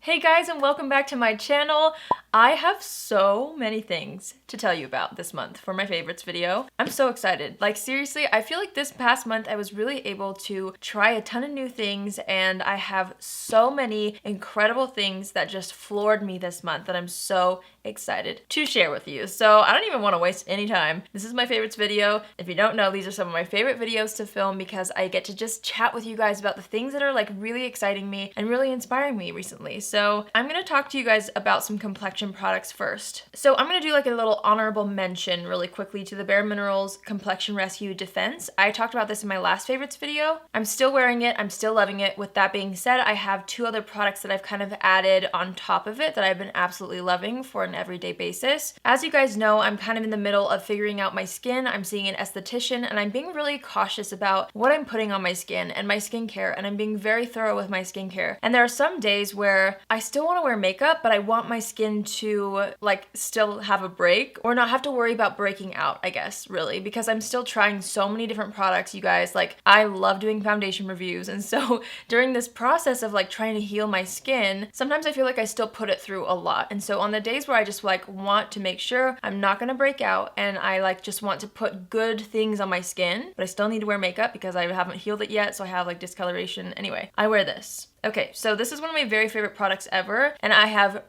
Hey guys, and welcome back to my channel. I have so many things to tell you about this month for my favorites video. I'm so excited. Like seriously, I feel like this past month I was really able to try a ton of new things, and I have so many incredible things that just floored me this month that I'm so excited to share with you. So I don't even want to waste any time. This is my favorites video. If you don't know, these are some of my favorite videos to film because I get to just chat with you guys about the things that are like really exciting me and really inspiring me recently. So I'm gonna talk to you guys about some complexion products first. So I'm gonna do like a little honorable mention really quickly to the bareMinerals Complexion Rescue Defense. I talked about this in my last favorites video. I'm still wearing it, I'm still loving it. With that being said, I have two other products that I've kind of added on top of it that I've been absolutely loving for an everyday basis. As you guys know, I'm kind of in the middle of figuring out my skin. I'm seeing an esthetician and I'm being really cautious about what I'm putting on my skin and my skincare, and I'm being very thorough with my skincare. And there are some days where I still want to wear makeup, but I want my skin to like still have a break or not have to worry about breaking out, I guess, really, because I'm still trying so many different products, you guys. Like, I love doing foundation reviews, and so during this process of like trying to heal my skin, sometimes I feel like I still put it through a lot. And so on the days where I just like want to make sure I'm not gonna break out and I like just want to put good things on my skin, but I still need to wear makeup because I haven't healed it yet, so I have like discoloration. Anyway, I wear this. Okay, so this is one of my very favorite products ever, and I have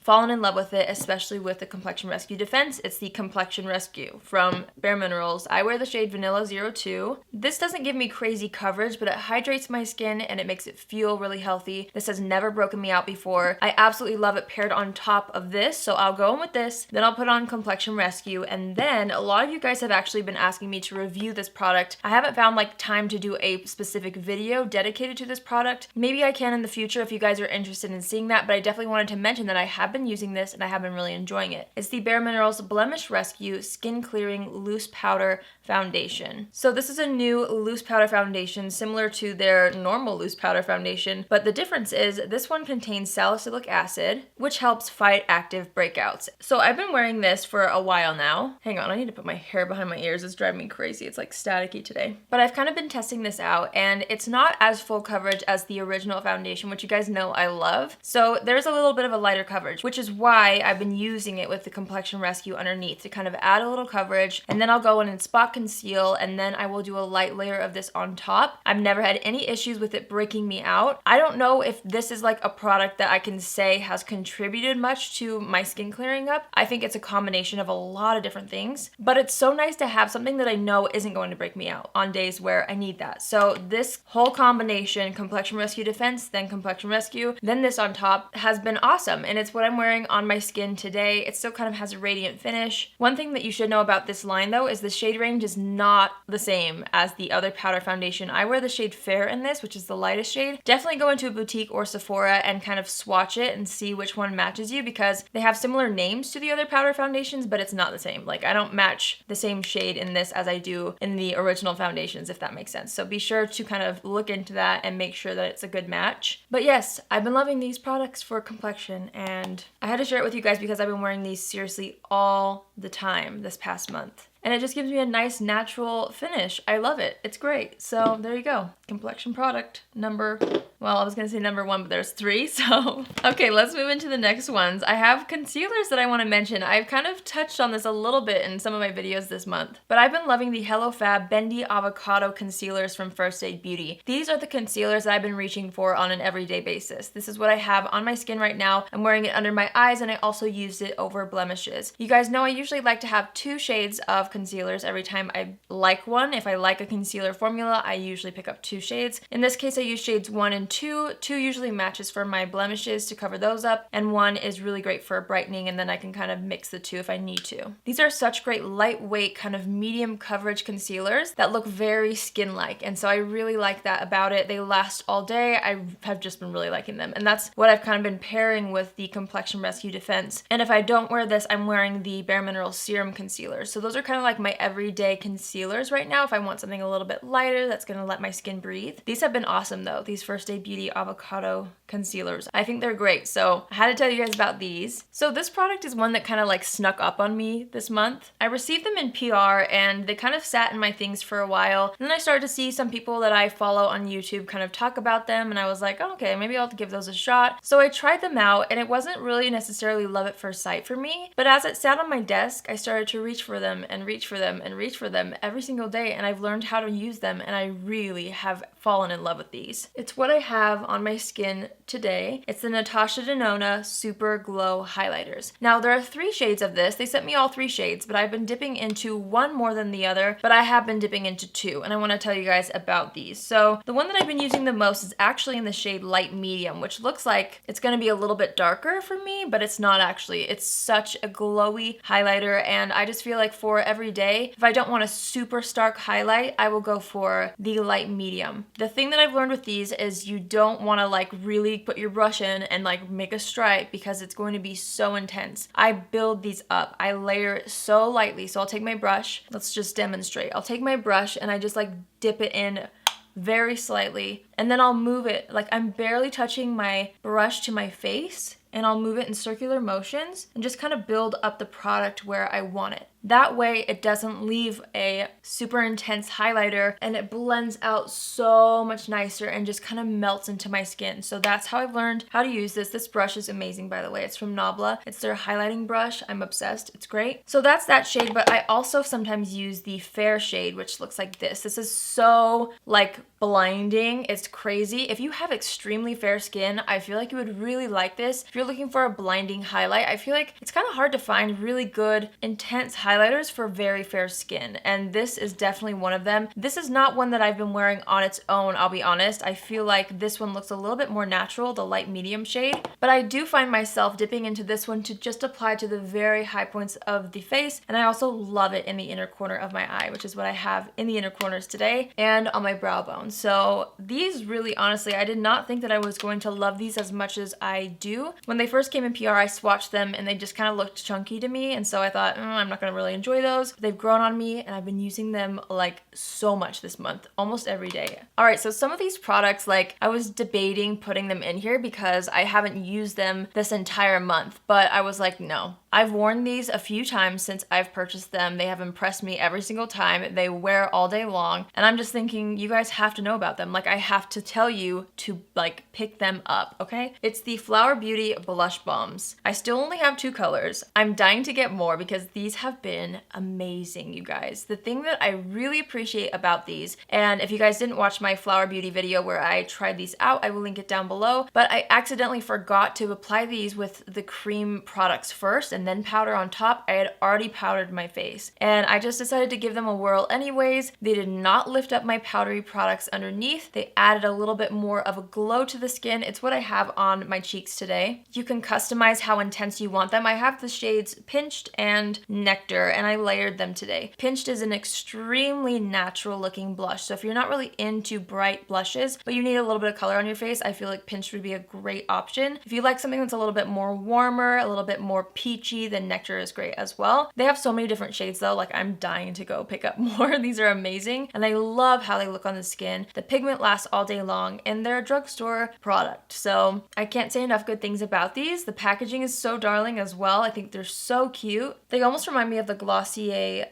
fallen in love with it, especially with the Complexion Rescue Defense. It's the Complexion Rescue from bareMinerals. I wear the shade Vanilla 02. This doesn't give me crazy coverage, but it hydrates my skin and it makes it feel really healthy. This has never broken me out before. I absolutely love it paired on top of this, so I'll go in with this, then I'll put on Complexion Rescue, and then a lot of you guys have actually been asking me to review this product. I haven't found like time to do a specific video dedicated to this product. Maybe I can in the future if you guys are interested in seeing that, but I definitely wanted to mention that I have been using this and I have been really enjoying it. It's the bareMinerals Blemish Rescue Skin Clearing Loose Powder Foundation. So this is a new loose powder foundation similar to their normal loose powder foundation, but the difference is this one contains salicylic acid, which helps fight active breakouts. So I've been wearing this for a while now. Hang on, I need to put my hair behind my ears. It's driving me crazy. It's like staticky today. But I've kind of been testing this out, and it's not as full coverage as the original foundation, which you guys know I love. So there's a little bit of a lighter coverage, which is why I've been using it with the Complexion Rescue underneath to kind of add a little coverage, and then I'll go in and spot conceal, and then I will do a light layer of this on top. I've never had any issues with it breaking me out. I don't know if this is like a product that I can say has contributed much to my skin clearing up. I think it's a combination of a lot of different things, but it's so nice to have something that I know isn't going to break me out on days where I need that. So this whole combination, Complexion Rescue Defense, then Complexion Rescue, then this on top, has been awesome, and it's what I'm wearing on my skin today. It still kind of has a radiant finish. One thing that you should know about this line though is the shade range is not the same as the other powder foundation. I wear the shade Fair in this, which is the lightest shade. Definitely go into a boutique or Sephora and kind of swatch it and see which one matches you, because they have similar names to the other powder foundations, but it's not the same. Like, I don't match the same shade in this as I do in the original foundations, if that makes sense. So be sure to kind of look into that and make sure that it's a good match. But yes, I've been loving these products for complexion, and I had to share it with you guys because I've been wearing these seriously all the time this past month. And it just gives me a nice natural finish. I love it. It's great. So there you go. Complexion product number, well, I was gonna say number one, but there's three, so. Okay, let's move into the next ones. I have concealers that I wanna mention. I've kind of touched on this a little bit in some of my videos this month, but I've been loving the Hello Fab Bendy Avocado concealers from First Aid Beauty. These are the concealers that I've been reaching for on an everyday basis. This is what I have on my skin right now. I'm wearing it under my eyes, and I also used it over blemishes. You guys know I usually like to have two shades of concealers every time I like one. If I like a concealer formula, I usually pick up two shades. In this case, I use shades 1 and 2. 2 usually matches for my blemishes to cover those up, and 1 is really great for brightening, and then I can kind of mix the two if I need to. These are such great lightweight kind of medium coverage concealers that look very skin-like, and so I really like that about it. They last all day. I have just been really liking them, and that's what I've kind of been pairing with the Complexion Rescue Defense. And if I don't wear this, I'm wearing the bareMinerals Serum Concealer. So those are kind of like my everyday concealers right now if I want something a little bit lighter that's gonna let my skin breathe. These have been awesome though. These First Aid Beauty Avocado concealers. I think they're great, so I had to tell you guys about these. So this product is one that kind of like snuck up on me this month. I received them in PR and they kind of sat in my things for a while. And then I started to see some people that I follow on YouTube kind of talk about them, and I was like, oh, okay, maybe I'll give those a shot. So I tried them out, and it wasn't really necessarily love at first sight for me, but as it sat on my desk, I started to reach for them and reach for them and reach for them every single day, and I've learned how to use them, and I really have fallen in love with these. It's what I have on my skin today. It's the Natasha Denona Super Glow Highlighters. Now, there are 3 shades of this. They sent me all 3 shades, but I've been dipping into one more than the other, but I have been dipping into 2, and I want to tell you guys about these. So the one that I've been using the most is actually in the shade Light Medium, which looks like it's going to be a little bit darker for me, but it's not actually. It's such a glowy highlighter, and I just feel like for every day, if I don't want a super stark highlight, I will go for the Light Medium. The thing that I've learned with these is you don't want to like really put your brush in and like make a stripe because it's going to be so intense. I build these up. I layer it so lightly. So I'll take my brush. Let's just demonstrate. I'll take my brush and I just like dip it in very slightly, and then I'll move it. Like I'm barely touching my brush to my face, and I'll move it in circular motions and just kind of build up the product where I want it. That way it doesn't leave a super intense highlighter, and it blends out so much nicer and just kind of melts into my skin. So that's how I've learned how to use this. This brush is amazing, by the way. It's from Nabla. It's their highlighting brush. I'm obsessed. It's great. So that's that shade, but I also sometimes use the fair shade, which looks like this. This is so like blinding. It's crazy. If you have extremely fair skin, I feel like you would really like this. If you're looking for a blinding highlight, I feel like it's kind of hard to find really good, intense highlighters for very fair skin, and this is definitely one of them. This is not one that I've been wearing on its own, I'll be honest. I feel like this one looks a little bit more natural, the light medium shade, but I do find myself dipping into this one to just apply to the very high points of the face, and I also love it in the inner corner of my eye, which is what I have in the inner corners today, and on my brow bone. So these really, honestly, I did not think that I was going to love these as much as I do. When they first came in PR, I swatched them and they just kind of looked chunky to me, and so I thought, I'm not gonna really enjoy those. But they've grown on me and I've been using them like so much this month, almost every day. All right, so some of these products, like I was debating putting them in here because I haven't used them this entire month, but I was like, no. I've worn these a few times since I've purchased them. They have impressed me every single time. They wear all day long, and I'm just thinking you guys have to know about them. Like I have to tell you to like pick them up, okay? It's the Flower Beauty Blush Balms. I still only have 2 colors. I'm dying to get more because these have been amazing, you guys. The thing that I really appreciate about these, and if you guys didn't watch my Flower Beauty video where I tried these out, I will link it down below, but I accidentally forgot to apply these with the cream products first and then powder on top. I had already powdered my face, and I just decided to give them a whirl anyways. They did not lift up my powdery products underneath. They added a little bit more of a glow to the skin. It's what I have on my cheeks today. You can customize how intense you want them. I have the shades Pinched and Nectar, and I layered them today. Pinched is an extremely natural looking blush, so if you're not really into bright blushes, but you need a little bit of color on your face, I feel like Pinched would be a great option. If you like something that's a little bit more warmer, a little bit more peachy, then Nectar is great as well. They have so many different shades though, like I'm dying to go pick up more. These are amazing, and I love how they look on the skin. The pigment lasts all day long, and they're a drugstore product, so I can't say enough good things about these. The packaging is so darling as well. I think they're so cute. They almost remind me of the Glossier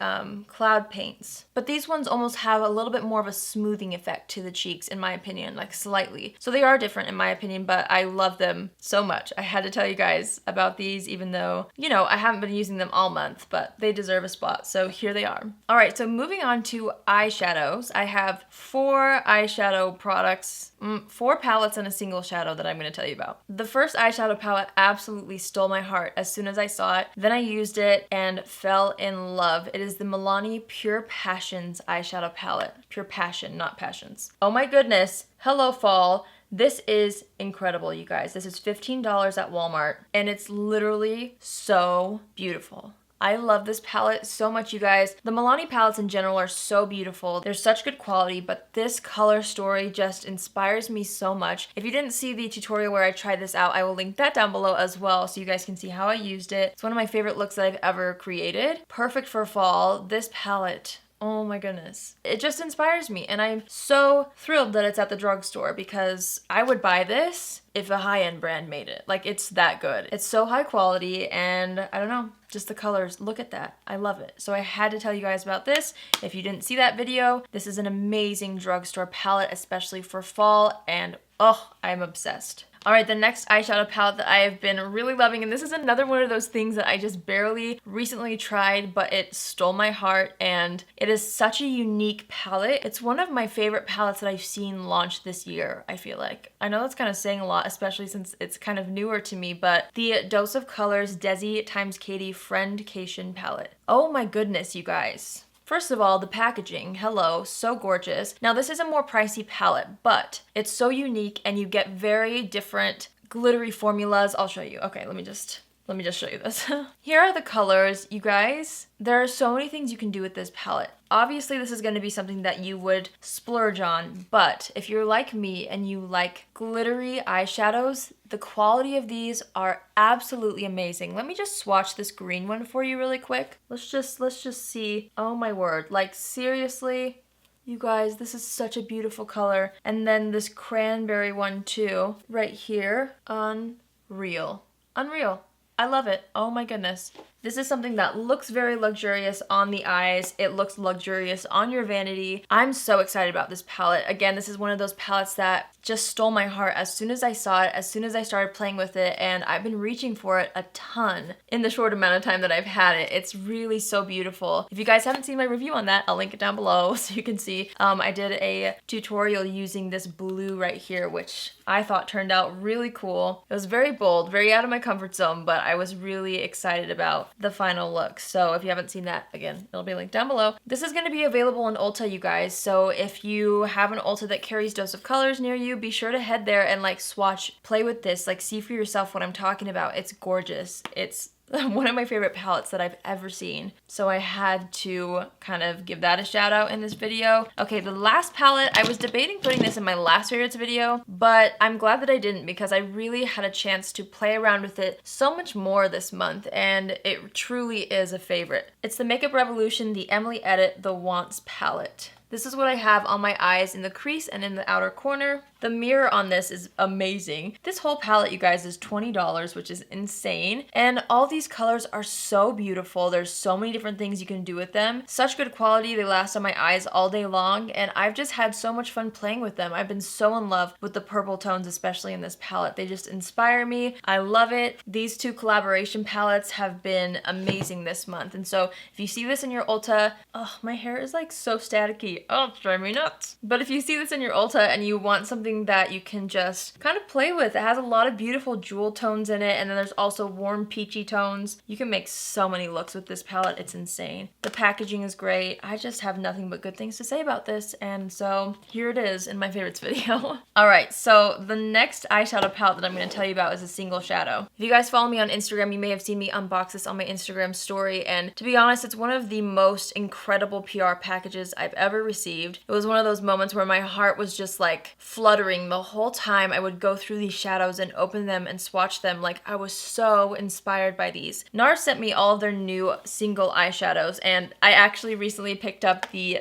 cloud paints, but these ones almost have a little bit more of a smoothing effect to the cheeks, in my opinion, like slightly. So they are different in my opinion, but I love them so much. I had to tell you guys about these, even though, you know, I haven't been using them all month, but they deserve a spot, so here they are. All right, so moving on to eyeshadows. I have 4 eyeshadow products, 4 palettes and a single shadow that I'm going to tell you about. The first eyeshadow palette absolutely stole my heart as soon as I saw it. Then I used it and fell in love. It is the Milani Pure Passions eyeshadow palette. Pure Passion, not Passions. Oh my goodness. Hello, fall. This is incredible, you guys. This is $15 at Walmart, and it's literally so beautiful. I love this palette so much, you guys. The Milani palettes in general are so beautiful. They're such good quality, but this color story just inspires me so much. If you didn't see the tutorial where I tried this out, I will link that down below as well so you guys can see how I used it. It's one of my favorite looks that I've ever created. Perfect for fall. This palette, Oh my goodness. It just inspires me, and I'm so thrilled that it's at the drugstore because I would buy this if a high-end brand made it. Like, it's that good. It's so high quality, and I don't know, just the colors. Look at that. I love it. So I had to tell you guys about this. If you didn't see that video, this is an amazing drugstore palette, especially for fall, and oh, I'm obsessed. All right, the next eyeshadow palette that I have been really loving, and this is another one of those things that I just barely recently tried, but it stole my heart, and it is such a unique palette. It's one of my favorite palettes that I've seen launch this year, I feel like. I know that's kind of saying a lot, especially since it's kind of newer to me, but the Dose of Colors Desi x Katie Friendcation palette. Oh my goodness, you guys. First of all, the packaging, hello, so gorgeous. Now this is a more pricey palette, but it's so unique and you get very different glittery formulas. I'll show you. Okay, let me just show you this. Here are the colors, you guys. There are so many things you can do with this palette. Obviously, this is going to be something that you would splurge on, but if you're like me and you like glittery eyeshadows, the quality of these are absolutely amazing. Let me just swatch this green one for you really quick. Let's just see. Oh my word. Like, seriously, you guys, this is such a beautiful color. And then this cranberry one too, right here. Unreal. Unreal. I love it. Oh my goodness. This is something that looks very luxurious on the eyes. It looks luxurious on your vanity. I'm so excited about this palette. Again, this is one of those palettes that just stole my heart as soon as I saw it, as soon as I started playing with it, and I've been reaching for it a ton in the short amount of time that I've had it. It's really so beautiful. If you guys haven't seen my review on that, I'll link it down below so you can see. I did a tutorial using this blue right here, which I thought turned out really cool. It was very bold, very out of my comfort zone, but I was really excited about the final look. So if you haven't seen that, again, it'll be linked down below. This is going to be available in Ulta, you guys. So if you have an Ulta that carries Dose of Colors near you, be sure to head there and like swatch, play with this, like see for yourself what I'm talking about. It's gorgeous. It's one of my favorite palettes that I've ever seen. So I had to kind of give that a shout out in this video. Okay, the last palette, I was debating putting this in my last favorites video, but I'm glad that I didn't because I really had a chance to play around with it so much more this month, and it truly is a favorite. It's the Makeup Revolution, the Emily Edit, the Wants palette. This is what I have on my eyes in the crease and in the outer corner. The mirror on this is amazing. This whole palette, you guys, is $20, which is insane. And all these colors are so beautiful. There's so many different things you can do with them. Such good quality. They last on my eyes all day long. And I've just had so much fun playing with them. I've been so in love with the purple tones, especially in this palette. They just inspire me. I love it. These two collaboration palettes have been amazing this month. And so if you see this in your Ulta, oh, my hair is like so staticky. Oh, it's driving me nuts. But if you see this in your Ulta and you want something that you can just kind of play with, it has a lot of beautiful jewel tones in it, and then there's also warm peachy tones. You can make so many looks with this palette. It's insane. The packaging is great. I just have nothing but good things to say about this, and so here it is in my favorites video. All right, so the next eyeshadow palette that I'm going to tell you about is a single shadow. If you guys follow me on Instagram, you may have seen me unbox this on my Instagram story, and to be honest, it's one of the most incredible PR packages I've ever received. It was one of those moments where my heart was just like fluttering the whole time I would go through these shadows and open them and swatch them. Like, I was so inspired by these. NARS sent me all of their new single eyeshadows, and I actually recently picked up the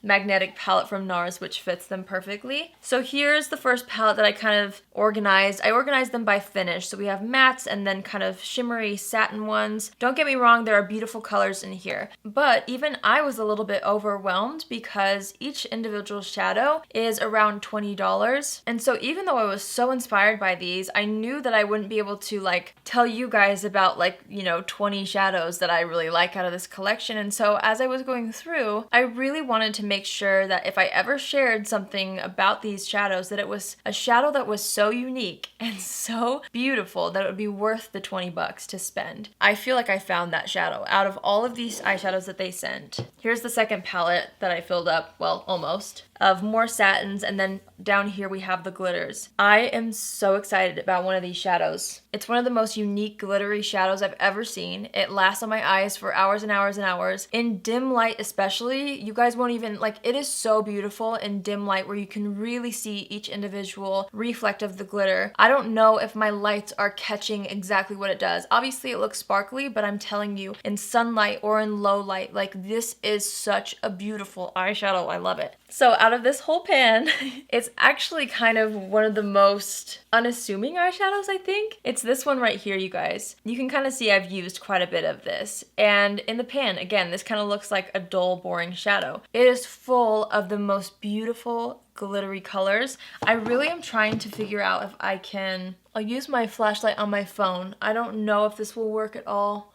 magnetic palette from NARS, which fits them perfectly. So here's the first palette that I kind of organized. I organized them by finish. So we have mattes and then kind of shimmery satin ones. Don't get me wrong, there are beautiful colors in here, but even I was a little bit overwhelmed because each individual shadow is around $20. And so even though I was so inspired by these, I knew that I wouldn't be able to like tell you guys about like, you know, 20 shadows that I really like out of this collection. And so as I was going through, I really wanted to make sure that if I ever shared something about these shadows, that it was a shadow that was so unique and so beautiful that it would be worth the 20 bucks to spend. I feel like I found that shadow out of all of these eyeshadows that they sent. Here's the second palette that I filled up, well, almost. of more satins, and then down here we have the glitters. I am so excited about one of these shadows. It's one of the most unique glittery shadows I've ever seen. It lasts on my eyes for hours and hours and hours. In dim light especially, you guys won't even, like, it is so beautiful in dim light where you can really see each individual reflect of the glitter. I don't know if my lights are catching exactly what it does. Obviously it looks sparkly, but I'm telling you, in sunlight or in low light, like, this is such a beautiful eyeshadow. I love it. So out of this whole pan, it's actually kind of one of the most unassuming eyeshadows, I think. It's this one right here, you guys. You can kind of see I've used quite a bit of this. And in the pan, again, this kind of looks like a dull, boring shadow. It is full of the most beautiful glittery colors. I really am trying to figure out if I can... I'll use my flashlight on my phone. I don't know if this will work at all.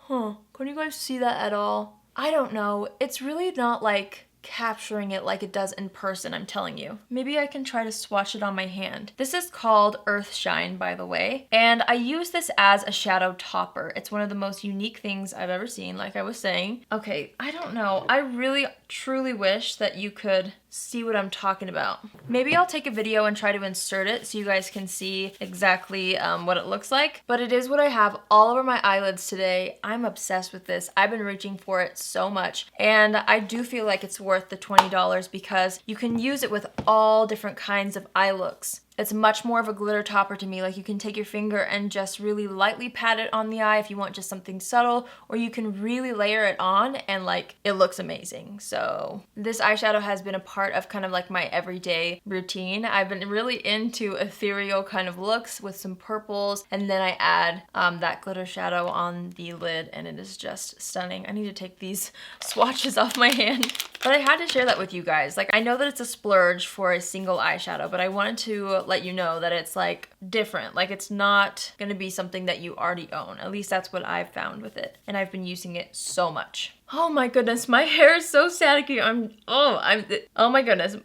Can you guys see that at all? I don't know. It's really not like capturing it like it does in person, I'm telling you. Maybe I can try to swatch it on my hand. This is called Earthshine, by the way, and I use this as a shadow topper. It's one of the most unique things I've ever seen, like I was saying. Okay, I don't know. I really truly wish that you could see what I'm talking about. Maybe I'll take a video and try to insert it so you guys can see exactly what it looks like, but it is what I have all over my eyelids today. I'm obsessed with this. I've been reaching for it so much, and I do feel like it's worth the $20 because you can use it with all different kinds of eye looks. It's much more of a glitter topper to me. Like, you can take your finger and just really lightly pat it on the eye if you want just something subtle, or you can really layer it on and like it looks amazing. So this eyeshadow has been a part of kind of like my everyday routine. I've been really into ethereal kind of looks with some purples, and then I add that glitter shadow on the lid, and it is just stunning. I need to take these swatches off my hand. But I had to share that with you guys. Like, I know that it's a splurge for a single eyeshadow, but I wanted to let you know that it's like different. Like, it's not gonna be something that you already own. At least that's what I've found with it. And I've been using it so much. Oh my goodness, my hair is so staticky. Oh my goodness.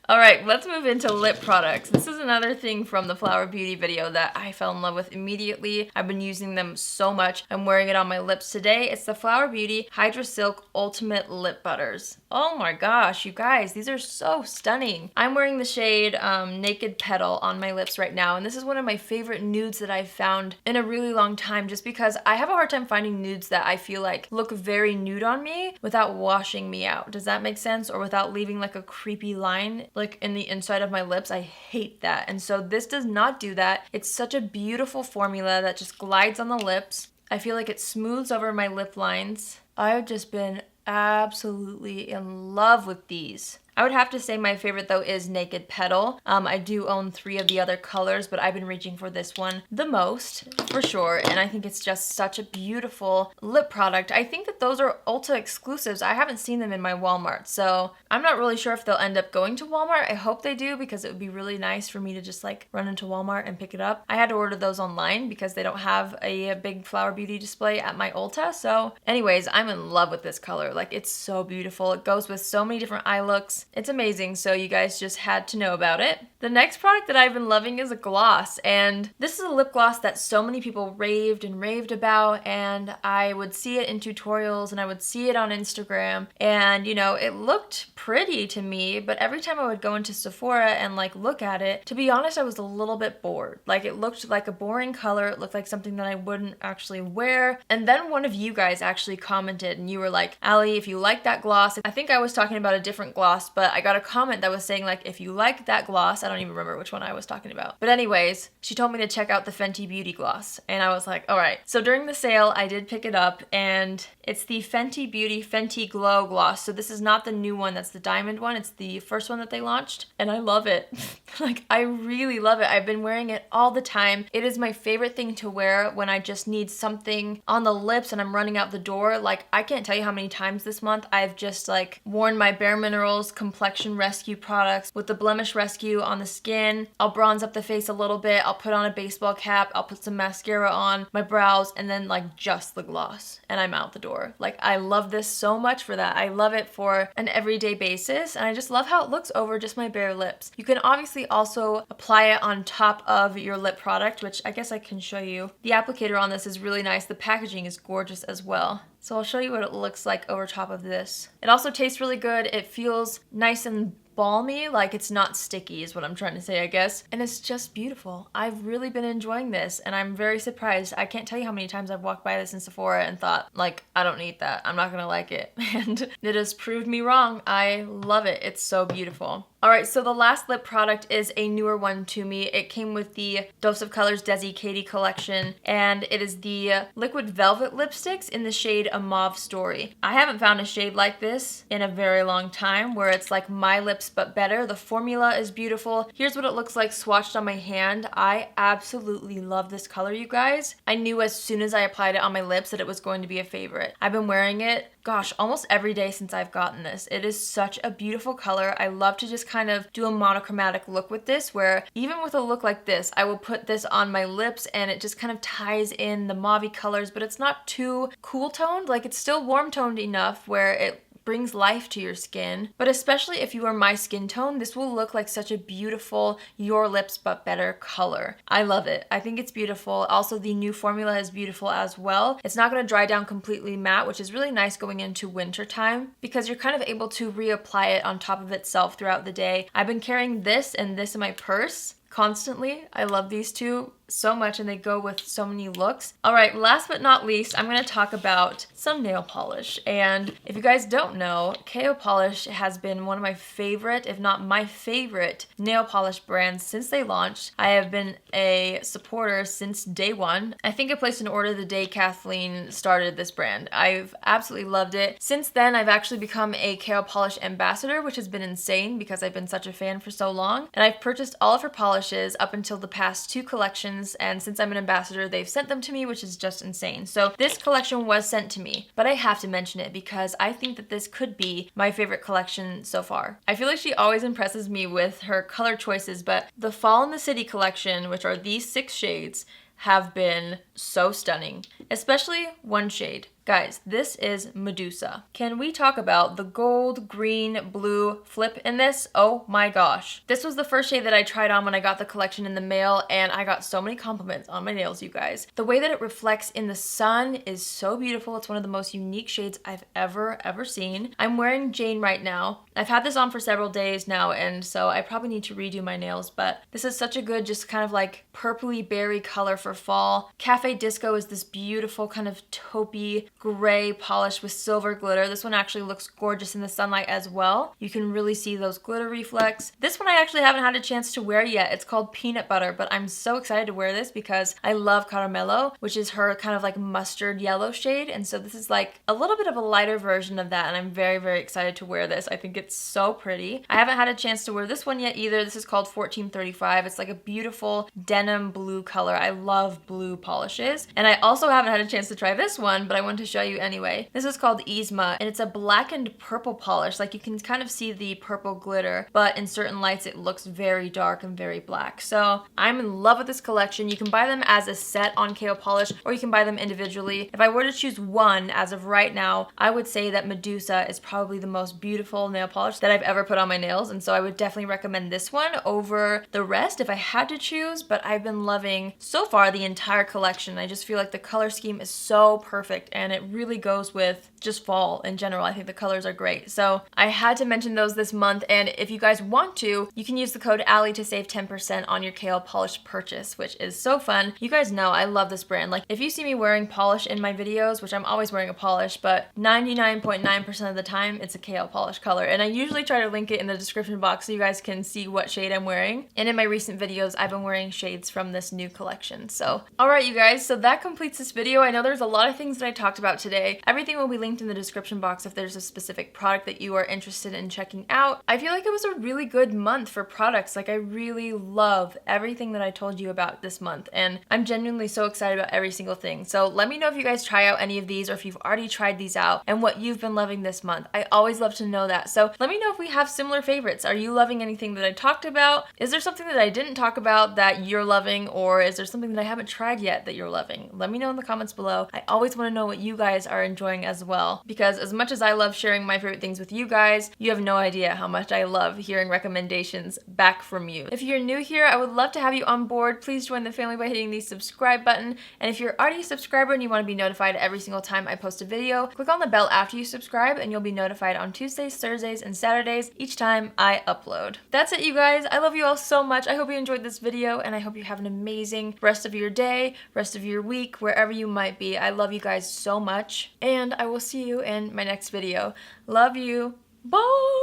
All right, let's move into lip products. This is another thing from the Flower Beauty video that I fell in love with immediately. I've been using them so much. I'm wearing it on my lips today. It's the Flower Beauty HydraSilk Ultimate Lip Butters. Oh my gosh, you guys, these are so stunning. I'm wearing the shade Naked Petal on my lips right now, and this is one of my favorite nudes that I've found in a really long time, just because I have a hard time finding nudes that I feel like look very nude on me without washing me out. Does that make sense? Or without leaving like a creepy line like in the inside of my lips. I hate that. And so this does not do that. It's such a beautiful formula that just glides on the lips. I feel like it smooths over my lip lines. I've just been absolutely in love with these. I would have to say my favorite though is Naked Petal. I do own 3 of the other colors, but I've been reaching for this one the most for sure, and I think it's just such a beautiful lip product. I think that those are Ulta exclusives. I haven't seen them in my Walmart, so I'm not really sure if they'll end up going to Walmart. I hope they do, because it would be really nice for me to just like run into Walmart and pick it up. I had to order those online because they don't have a big Flower Beauty display at my Ulta. So anyways, I'm in love with this color. Like, it's so beautiful. It goes with so many different eye looks. It's amazing, so you guys just had to know about it. The next product that I've been loving is a gloss, and this is a lip gloss that so many people raved about, and I would see it in tutorials and I would see it on Instagram, and you know, it looked pretty to me, but every time I would go into Sephora and like look at it, to be honest, I was a little bit bored. Like, it looked like a boring color. It looked like something that I wouldn't actually wear. And then one of you guys actually commented and you were like, Allie, if you like that gloss, I think I was talking about a different gloss, but I got a comment that was saying like, if you like that gloss, I don't even remember which one I was talking about. But anyways, she told me to check out the Fenty Beauty gloss, and I was like, all right. So during the sale, I did pick it up, and it's the Fenty Beauty Fenty Glow gloss. So this is not the new one, that's the diamond one. It's the first one that they launched, and I love it. Like, I really love it. I've been wearing it all the time. It is my favorite thing to wear when I just need something on the lips and I'm running out the door. Like, I can't tell you how many times this month I've just like worn my bareMinerals Complexion Rescue products with the Blemish Rescue on the skin. I'll bronze up the face a little bit. I'll put on a baseball cap. I'll put some mascara on my brows, and then like just the gloss, and I'm out the door. Like, I love this so much for that. I love it for an everyday basis, and I just love how it looks over just my bare lips. You can obviously also apply it on top of your lip product, which I guess I can show you. The applicator on this is really nice. The packaging is gorgeous as well. So I'll show you what it looks like over top of this. It also tastes really good. It feels nice and balmy, like it's not sticky is what I'm trying to say, I guess. And it's just beautiful. I've really been enjoying this and I'm very surprised. I can't tell you how many times I've walked by this in Sephora and thought, like, I don't need that. I'm not gonna like it. And it has proved me wrong. I love it. It's so beautiful. Alright, so the last lip product is a newer one to me. It came with the Dose of Colors Desi Katie collection, and it is the Liquid Velvet lipsticks in the shade A Mauve Story. I haven't found a shade like this in a very long time, where it's like my lips but better. The formula is beautiful. Here's what it looks like swatched on my hand. I absolutely love this color, you guys. I knew as soon as I applied it on my lips that it was going to be a favorite. I've been wearing it, gosh, almost every day since I've gotten this. It is such a beautiful color. I love to just kind of do a monochromatic look with this, where even with a look like this, I will put this on my lips and it just kind of ties in the mauve colors, but it's not too cool toned. Like, it's still warm toned enough where it brings life to your skin. But especially if you are my skin tone, this will look like such a beautiful your lips but better color. I love it. I think it's beautiful. Also, the new formula is beautiful as well. It's not going to dry down completely matte, which is really nice going into winter time because you're kind of able to reapply it on top of itself throughout the day. I've been carrying this and this in my purse constantly. I love these two so much and they go with so many looks. All right, last but not least, I'm gonna talk about some nail polish. And if you guys don't know, KO Polish has been one of my favorite, if not my favorite, nail polish brands since they launched. I have been a supporter since day one. I think I placed an order the day Kathleen started this brand. I've absolutely loved it. Since then, I've actually become a KO Polish ambassador, which has been insane because I've been such a fan for so long. And I've purchased all of her polishes up until the past 2 collections, and since I'm an ambassador, they've sent them to me, which is just insane. So this collection was sent to me, but I have to mention it because I think that this could be my favorite collection so far. I feel like she always impresses me with her color choices, but the Fall in the City collection, which are these 6 shades, have been so stunning, especially one shade. Guys, this is Medusa. Can we talk about the gold, green, blue flip in this? Oh my gosh. This was the first shade that I tried on when I got the collection in the mail, and I got so many compliments on my nails, you guys. The way that it reflects in the sun is so beautiful. It's one of the most unique shades I've ever seen. I'm wearing Jane right now. I've had this on for several days now, and so I probably need to redo my nails, but this is such a good, just kind of like purpley berry color for fall. Cafe Disco is this beautiful kind of taupey gray polish with silver glitter. This one actually looks gorgeous in the sunlight as well. You can really see those glitter reflex. This one I actually haven't had a chance to wear yet. It's called Peanut Butter, but I'm so excited to wear this because I love Caramello, which is her kind of like mustard yellow shade, and so this is like a little bit of a lighter version of that, and I'm very excited to wear this. I think it's so pretty. I haven't had a chance to wear this one yet either. This is called 1435. It's like a beautiful denim blue color. I love blue polishes, and I also haven't had a chance to try this one, but I wanted to show you anyway. This is called Yzma, and it's a blackened purple polish. Like, you can kind of see the purple glitter, but in certain lights it looks very dark and very black. So I'm in love with this collection. You can buy them as a set on KO Polish, or you can buy them individually. If I were to choose one as of right now, I would say that Medusa is probably the most beautiful nail polish that I've ever put on my nails, and so I would definitely recommend this one over the rest if I had to choose, but I've been loving so far the entire collection. I just feel like the color scheme is so perfect, and it really goes with just fall in general. I think the colors are great. So I had to mention those this month, and if you guys want to, you can use the code Allie to save 10% on your KO Polish purchase, which is so fun. You guys know I love this brand. Like, if you see me wearing polish in my videos, which I'm always wearing a polish, but 99.9% of the time it's a KO Polish color, and I usually try to link it in the description box so you guys can see what shade I'm wearing. And in my recent videos, I've been wearing shades from this new collection. So alright, you guys, so that completes this video. I know there's a lot of things that I talked about today. Everything will be linked in the description box if there's a specific product that you are interested in checking out. I feel like it was a really good month for products. Like, I really love everything that I told you about this month, and I'm genuinely so excited about every single thing. So let me know if you guys try out any of these, or if you've already tried these out and what you've been loving this month. I always love to know that. So let me know if we have similar favorites. Are you loving anything that I talked about? Is there something that I didn't talk about that you're loving, or is there something that I haven't tried yet that you're loving? Let me know in the comments below. I always want to know what you guys guys are enjoying as well. Because as much as I love sharing my favorite things with you guys, you have no idea how much I love hearing recommendations back from you. If you're new here, I would love to have you on board. Please join the family by hitting the subscribe button. And if you're already a subscriber and you want to be notified every single time I post a video, click on the bell after you subscribe and you'll be notified on Tuesdays, Thursdays, and Saturdays each time I upload. That's it, you guys. I love you all so much. I hope you enjoyed this video and I hope you have an amazing rest of your day, rest of your week, wherever you might be. I love you guys so much and I will see you in my next video. Love you. Bye!